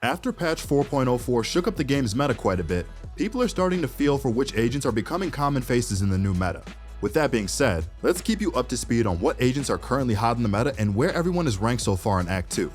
After patch 4.04 shook up the game's meta quite a bit, people are starting to feel for which agents are becoming common faces in the new meta. With that being said, let's keep you up to speed on what agents are currently hot in the meta and where everyone is ranked so far in Act 2.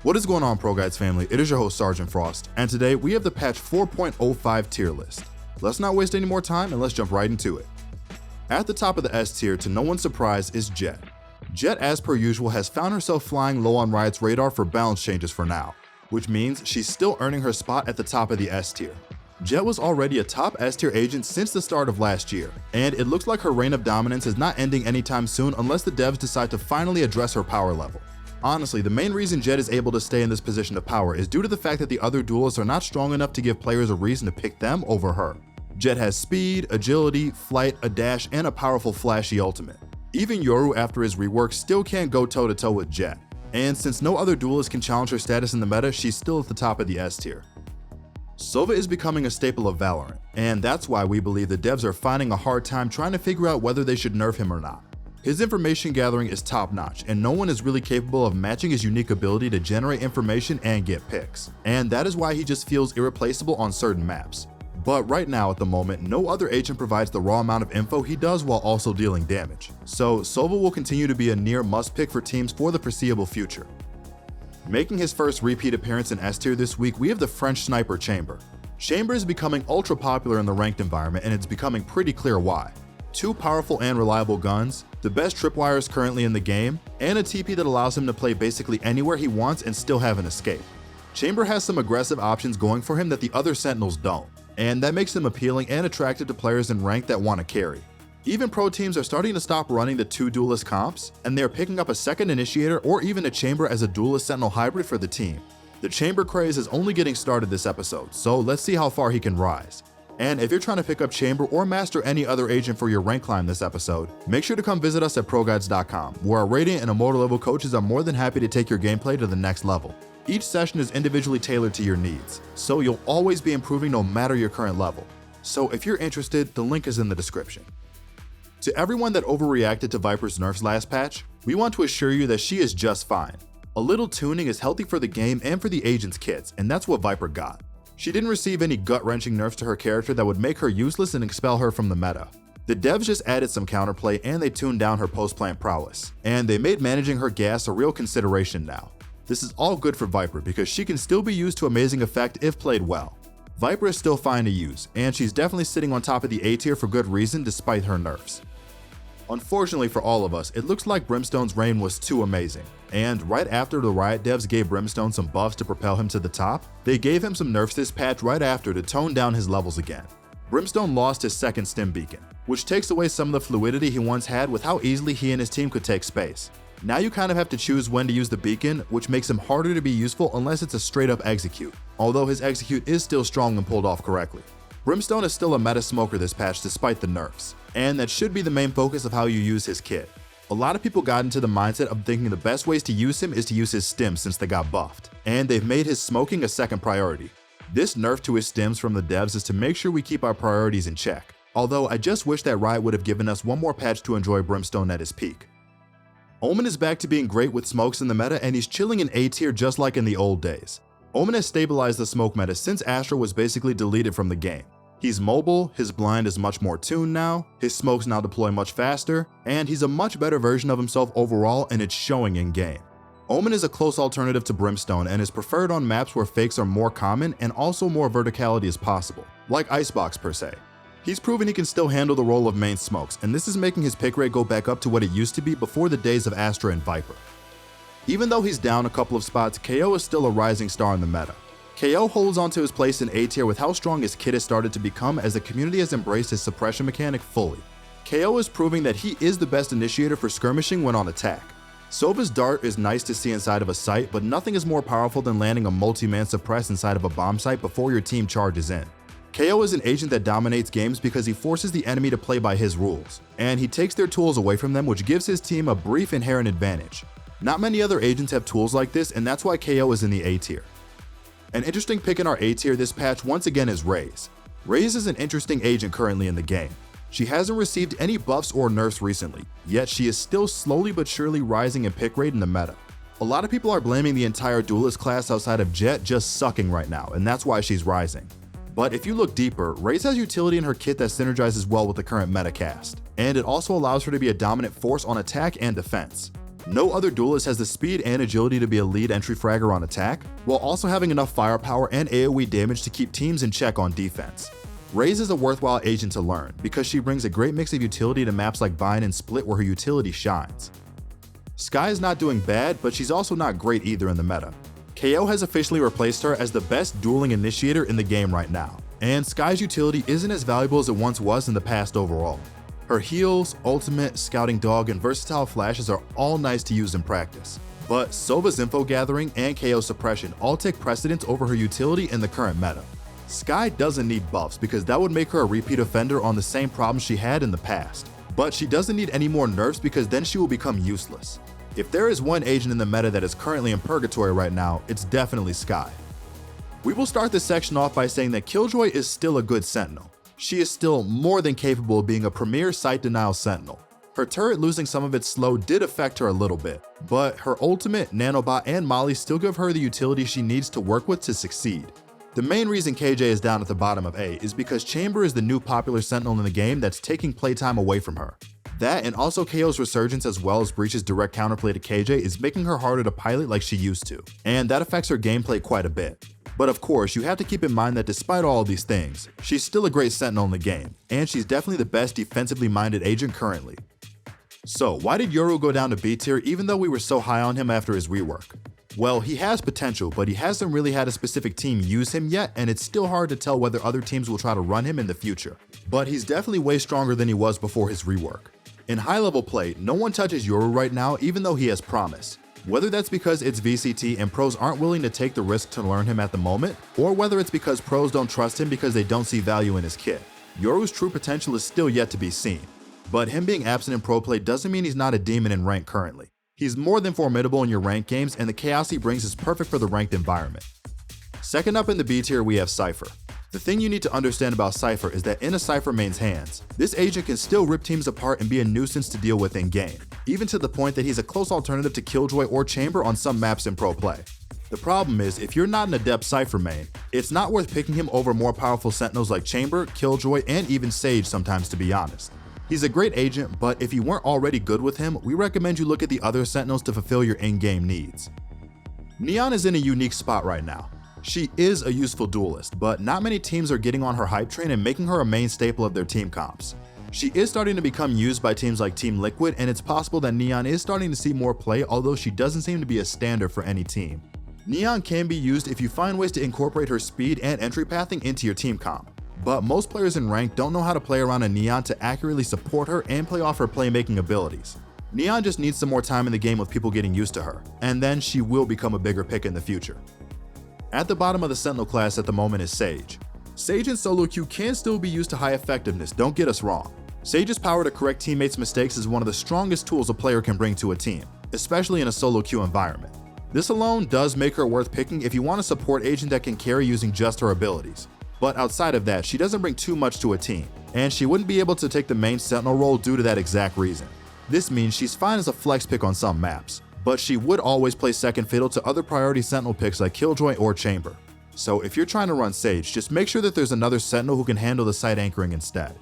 What is going on, ProGuides family? It is your host Sergeant Frost, and today we have the patch 4.05 tier list. Let's not waste any more time and let's jump right into it. At the top of the S tier, to no one's surprise, is Jett. Jett, as per usual, has found herself flying low on Riot's radar for balance changes for now, which means she's still earning her spot at the top of the S tier. Jett was already a top S tier agent since the start of last year, and it looks like her reign of dominance is not ending anytime soon unless the devs decide to finally address her power level. Honestly, the main reason Jett is able to stay in this position of power is due to the fact that the other duelists are not strong enough to give players a reason to pick them over her. Jett has speed, agility, flight, a dash, and a powerful flashy ultimate. Even Yoru, after his rework, still can't go toe-to-toe with Jett. And since no other duelist can challenge her status in the meta, she's still at the top of the S tier. Soba is becoming a staple of Valorant, and that's why we believe the devs are finding a hard time trying to figure out whether they should nerf him or not. His information gathering is top-notch, and no one is really capable of matching his unique ability to generate information and get picks. And that is why he just feels irreplaceable on certain maps. But right now, at the moment, no other agent provides the raw amount of info he does while also dealing damage. So Soba will continue to be a near must-pick for teams for the foreseeable future. Making his first repeat appearance in S tier this week, we have the French sniper Chamber. Chamber is becoming ultra popular in the ranked environment, and it's becoming pretty clear why. Two powerful and reliable guns, the best tripwires currently in the game, and a TP that allows him to play basically anywhere he wants and still have an escape. Chamber has some aggressive options going for him that the other Sentinels don't, and that makes him appealing and attractive to players in rank that want to carry. Even pro teams are starting to stop running the two duelist comps, and they're picking up a second initiator or even a Chamber as a duelist Sentinel hybrid for the team. The Chamber craze is only getting started this episode, so let's see how far he can rise. And if you're trying to pick up Chamber or master any other agent for your rank climb this episode, make sure to come visit us at ProGuides.com, where our Radiant and Immortal level coaches are more than happy to take your gameplay to the next level. Each session is individually tailored to your needs, so you'll always be improving no matter your current level. So if you're interested, the link is in the description. To everyone that overreacted to Viper's nerfs last patch, we want to assure you that she is just fine. A little tuning is healthy for the game and for the agent's kits, and that's what Viper got. She didn't receive any gut-wrenching nerfs to her character that would make her useless and expel her from the meta. The devs just added some counterplay and they tuned down her post-plant prowess, and they made managing her gas a real consideration now. This is all good for Viper because she can still be used to amazing effect if played well. Viper is still fine to use, and she's definitely sitting on top of the A tier for good reason despite her nerfs. Unfortunately for all of us, it looks like Brimstone's reign was too amazing, and right after the Riot devs gave Brimstone some buffs to propel him to the top, they gave him some nerfs this patch right after to tone down his levels again. Brimstone lost his second stim beacon, which takes away some of the fluidity he once had with how easily he and his team could take space. Now you kind of have to choose when to use the beacon, which makes him harder to be useful unless it's a straight up execute, although his execute is still strong when pulled off correctly. Brimstone is still a meta smoker this patch despite the nerfs, and that should be the main focus of how you use his kit. A lot of people got into the mindset of thinking the best ways to use him is to use his stims since they got buffed, and they've made his smoking a second priority. This nerf to his stims from the devs is to make sure we keep our priorities in check, although I just wish that Riot would have given us one more patch to enjoy Brimstone at his peak. Omen is back to being great with smokes in the meta, and he's chilling in A tier just like in the old days. Omen has stabilized the smoke meta since Astra was basically deleted from the game. He's mobile, his blind is much more tuned now, his smokes now deploy much faster, and he's a much better version of himself overall, and it's showing in game. Omen is a close alternative to Brimstone and is preferred on maps where fakes are more common and also more verticality is possible, like Icebox per se. He's proven he can still handle the role of main smokes, and this is making his pick rate go back up to what it used to be before the days of Astra and Viper. Even though he's down a couple of spots, KO is still a rising star in the meta. KO holds onto his place in A tier with how strong his kit has started to become as the community has embraced his suppression mechanic fully. KO is proving that he is the best initiator for skirmishing when on attack. Soba's dart is nice to see inside of a site, but nothing is more powerful than landing a multi-man suppress inside of a bomb site before your team charges in. KO is an agent that dominates games because he forces the enemy to play by his rules, and he takes their tools away from them, which gives his team a brief inherent advantage. Not many other agents have tools like this, and that's why KO is in the A tier. An interesting pick in our A tier this patch once again is Reys. Reys is an interesting agent currently in the game. She hasn't received any buffs or nerfs recently, yet she is still slowly but surely rising in pick rate in the meta. A lot of people are blaming the entire duelist class outside of Jett just sucking right now, and that's why she's rising. But if you look deeper, Reys has utility in her kit that synergizes well with the current meta cast, and it also allows her to be a dominant force on attack and defense. No other duelist has the speed and agility to be a lead entry fragger on attack, while also having enough firepower and AoE damage to keep teams in check on defense. Reys is a worthwhile agent to learn because she brings a great mix of utility to maps like Bind and Split where her utility shines. Skye is not doing bad, but she's also not great either in the meta. KO has officially replaced her as the best dueling initiator in the game right now, and Skye's utility isn't as valuable as it once was in the past overall. Her heals, ultimate, scouting dog, and versatile flashes are all nice to use in practice, but Soba's info gathering and KO suppression all take precedence over her utility in the current meta. Skye doesn't need buffs because that would make her a repeat offender on the same problems she had in the past, but she doesn't need any more nerfs because then she will become useless. If there is one agent in the meta that is currently in purgatory right now, it's definitely Skye. We will start this section off by saying that Killjoy is still a good sentinel. She is still more than capable of being a premier sight denial sentinel. Her turret losing some of its slow did affect her a little bit, but her ultimate, nanobot, and molly still give her the utility she needs to work with to succeed. The main reason KJ is down at the bottom of A is because Chamber is the new popular sentinel in the game that's taking playtime away from her. That and also KO's resurgence as well as Breach's direct counterplay to KJ is making her harder to pilot like she used to, and that affects her gameplay quite a bit. But of course, you have to keep in mind that despite all of these things, she's still a great sentinel in the game, and she's definitely the best defensively minded agent currently. So why did Yoru go down to B tier even though we were so high on him after his rework? Well, he has potential, but he hasn't really had a specific team use him yet, and it's still hard to tell whether other teams will try to run him in the future. But he's definitely way stronger than he was before his rework. In high-level play, no one touches Yoru right now even though he has promise. Whether that's because it's VCT and pros aren't willing to take the risk to learn him at the moment, or whether it's because pros don't trust him because they don't see value in his kit. Yoru's true potential is still yet to be seen. But him being absent in pro play doesn't mean he's not a demon in rank currently. He's more than formidable in your ranked games, and the chaos he brings is perfect for the ranked environment. Second up in the B tier, we have Cypher. The thing you need to understand about Cypher is that in a Cypher main's hands, this agent can still rip teams apart and be a nuisance to deal with in game, even to the point that he's a close alternative to Killjoy or Chamber on some maps in pro play. The problem is, if you're not an adept Cypher main, it's not worth picking him over more powerful sentinels like Chamber, Killjoy, and even Sage sometimes, to be honest. He's a great agent, but if you weren't already good with him, we recommend you look at the other sentinels to fulfill your in-game needs. Neon is in a unique spot right now. She is a useful duelist, but not many teams are getting on her hype train and making her a main staple of their team comps. She is starting to become used by teams like Team Liquid, and it's possible that Neon is starting to see more play, although she doesn't seem to be a standard for any team. Neon can be used if you find ways to incorporate her speed and entry pathing into your team comp, but most players in rank don't know how to play around a Neon to accurately support her and play off her playmaking abilities. Neon just needs some more time in the game with people getting used to her, and then she will become a bigger pick in the future. At the bottom of the Sentinel class at the moment is Sage. Sage in solo queue can still be used to high effectiveness, don't get us wrong. Sage's power to correct teammates' mistakes is one of the strongest tools a player can bring to a team, especially in a solo queue environment. This alone does make her worth picking if you want a support agent that can carry using just her abilities. But outside of that, she doesn't bring too much to a team, and she wouldn't be able to take the main Sentinel role due to that exact reason. This means she's fine as a flex pick on some maps, but she would always play second fiddle to other priority Sentinel picks like Killjoy or Chamber. So if you're trying to run Sage, just make sure that there's another Sentinel who can handle the site anchoring instead.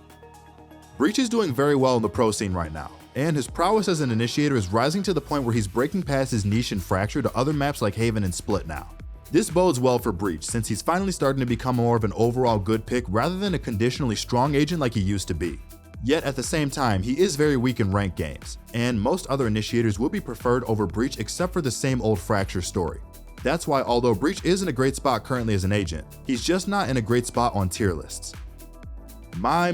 Breach is doing very well in the pro scene right now, and his prowess as an initiator is rising to the point where he's breaking past his niche and Fracture to other maps like Haven and Split now. This bodes well for Breach since he's finally starting to become more of an overall good pick rather than a conditionally strong agent like he used to be. Yet at the same time, he is very weak in ranked games, and most other initiators will be preferred over Breach except for the same old Fracture story. That's why although Breach is in a great spot currently as an agent, he's just not in a great spot on tier lists. My,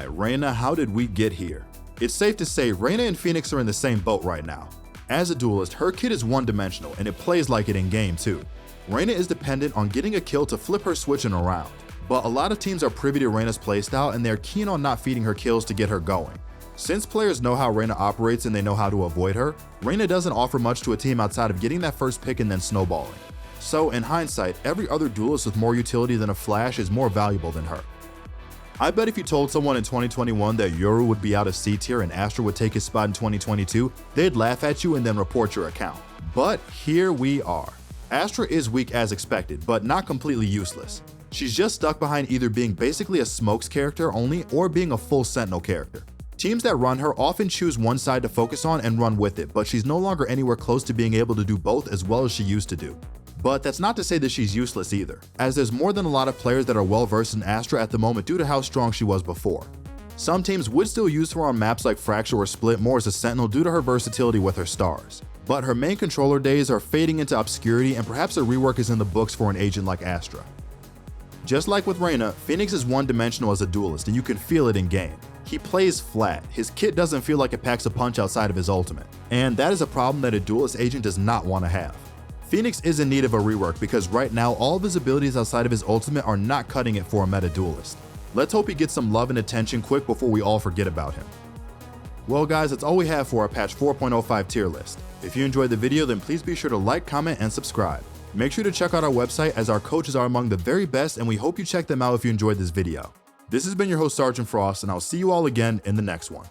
Reyna, how did we get here? It's safe to say Reyna and Phoenix are in the same boat right now. As a duelist, her kit is one-dimensional and it plays like it in game too. Reyna is dependent on getting a kill to flip her switching around. But a lot of teams are privy to Reyna's playstyle and they're keen on not feeding her kills to get her going. Since players know how Reyna operates and they know how to avoid her, Reyna doesn't offer much to a team outside of getting that first pick and then snowballing. So in hindsight, every other duelist with more utility than a flash is more valuable than her. I bet if you told someone in 2021 that Yoru would be out of C tier and Astra would take his spot in 2022, they'd laugh at you and then report your account. But here we are. Astra is weak as expected, but not completely useless. She's just stuck behind either being basically a smokes character only or being a full sentinel character. Teams that run her often choose one side to focus on and run with it, but she's no longer anywhere close to being able to do both as well as she used to do. But that's not to say that she's useless either, as there's more than a lot of players that are well versed in Astra at the moment due to how strong she was before. Some teams would still use her on maps like Fracture or Split more as a sentinel due to her versatility with her stars. But her main controller days are fading into obscurity, and perhaps a rework is in the books for an agent like Astra. Just like with Reyna, Phoenix is one-dimensional as a duelist, and you can feel it in game. He plays flat, his kit doesn't feel like it packs a punch outside of his ultimate, and that is a problem that a duelist agent does not want to have. Phoenix is in need of a rework because right now all of his abilities outside of his ultimate are not cutting it for a meta duelist. Let's hope he gets some love and attention quick before we all forget about him. Well guys, that's all we have for our patch 4.05 tier list. If you enjoyed the video, then please be sure to like, comment, and subscribe. Make sure to check out our website as our coaches are among the very best, and we hope you check them out if you enjoyed this video. This has been your host Sergeant Frost, and I'll see you all again in the next one.